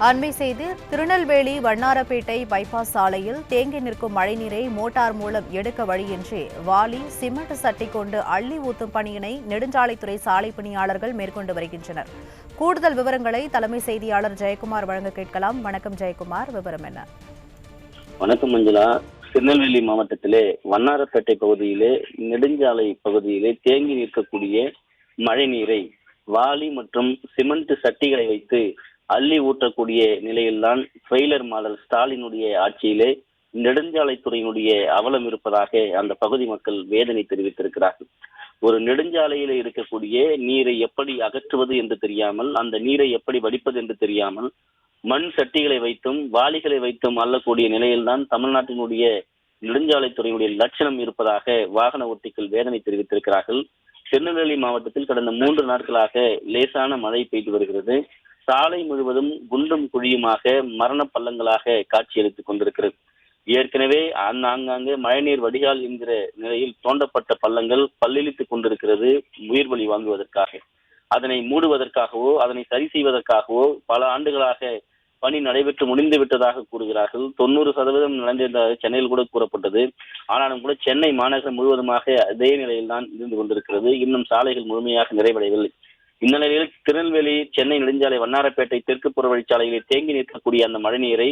அண்மை செய்தி திருநெல்வேலி வண்ணாரப்பேட்டை பைபாஸ் சாலையில் தேங்கி நிற்கும் மழைநீரை மோட்டார் மூலம் எடுக்க வழியின்றி வாளி சிமெண்ட் சட்டி கொண்டு அள்ளி ஊத்தும் பணியினை நெடுஞ்சாலைத்துறை சாலை பணியாளர்கள் மேற்கொண்டு வருகின்றனர். கூடுதல் விவரங்களை தலைமை செய்தியாளர் ஜெயக்குமார் வழங்க கேட்கலாம். வணக்கம் ஜெயக்குமார், விவரம் என்ன? வணக்கம் மஞ்சுளா. திருநெல்வேலி மாவட்டத்திலே வண்ணாரப்பேட்டை பகுதியிலே நெடுஞ்சாலை பகுதியிலே தேங்கி நிற்கக்கூடிய மழை நீரை வாளி மற்றும் சிமெண்ட் சட்டிகளை வைத்து அள்ளி ஊற்றக்கூடிய நிலையில்தான் ட்ரெய்லர் மாடல் ஸ்டாலினுடைய ஆட்சியிலே நெடுஞ்சாலைத்துறையினுடைய அவலம் இருப்பதாக அந்த பகுதி மக்கள் வேதனை தெரிவித்திருக்கிறார்கள். ஒரு நெடுஞ்சாலையில இருக்கக்கூடிய நீரை எப்படி அகற்றுவது என்று தெரியாமல், அந்த நீரை எப்படி வடிப்பது என்று தெரியாமல், மண் சட்டிகளை வைத்தும் வாளிகளை வைத்தும் அள்ளக்கூடிய நிலையில்தான் தமிழ்நாட்டினுடைய நெடுஞ்சாலைத்துறையினுடைய லட்சணம் இருப்பதாக வாகன ஓட்டிகள் வேதனை தெரிவித்திருக்கிறார்கள். திருநெல்வேலி மாவட்டத்தில் கடந்த 3 நாட்களாக லேசான மழை பெய்து வருகிறது. சாலை முழுவதும் குண்டும் குழியுமாக மரண பள்ளங்களாக காட்சியளித்துக் கொண்டிருக்கிறது. ஏற்கனவே ஆங்காங்கே மழைநீர் வடிகால் என்கிற நிலையில் தோண்டப்பட்ட பள்ளங்கள் பல்லிழித்துக் கொண்டிருக்கிறது. உயிர் பலி வாங்குவதற்காக, அதனை மூடுவதற்காகவோ அதனை சரி செய்வதற்காகவோ பல ஆண்டுகளாக பணி நடைபெற்று முடிந்து விட்டதாக கூறுகிறார்கள். 90% நடந்திருந்ததாக சென்னையில் கூட கூறப்பட்டது. ஆனாலும் கூட சென்னை மாநகரம் முழுவதுமாக அதே நிலையில் தான் இருந்து கொண்டிருக்கிறது. இன்னும் சாலைகள் முழுமையாக நிறைவடையவில்லை. இந்நிலையில் திருநெல்வேலி சென்னை நெடுஞ்சாலை வண்ணாரப்பேட்டை தெற்கு புற வழிச்சாலையிலே தேங்கி நிற்கக்கூடிய அந்த மழைநீரை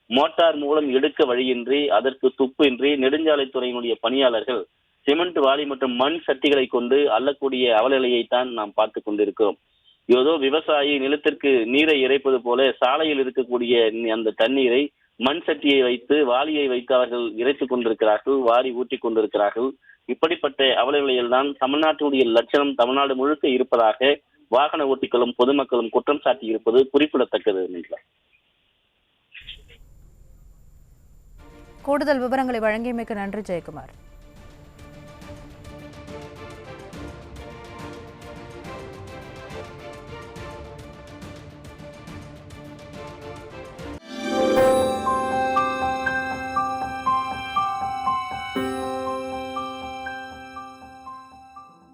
மோட்டார் மூலம் எடுக்க வழியின்றி, அதற்கு துப்பு இன்றி நெடுஞ்சாலைத்துறையினுடைய பணியாளர்கள் சிமெண்ட் வாளி மற்றும் மண் சட்டிகளை கொண்டு அள்ளக்கூடிய அவலநிலையைத்தான் நாம் பார்த்து கொண்டிருக்கிறோம். ஏதோ விவசாயி நிலத்திற்கு நீரை இறைப்பது போல சாலையில் இருக்கக்கூடிய அந்த தண்ணீரை மண் சட்டியை வைத்து வாளியை வைத்து அவர்கள் இறைத்துக் கொண்டிருக்கிறார்கள், வாரி ஊற்றி கொண்டிருக்கிறார்கள். இப்படிப்பட்ட அவலநிலையில் தான் தமிழ்நாட்டினுடைய லட்சணம் தமிழ்நாடு முழுக்க இருப்பதாக வாகன ஓட்டிகளும் பொதுமக்களும் குற்றம் சாட்டி இருப்பது குறிப்பிடத்தக்கது. கூடுதல் விவரங்களை வழங்கியமைக்கு நன்றி ஜெயக்குமார்.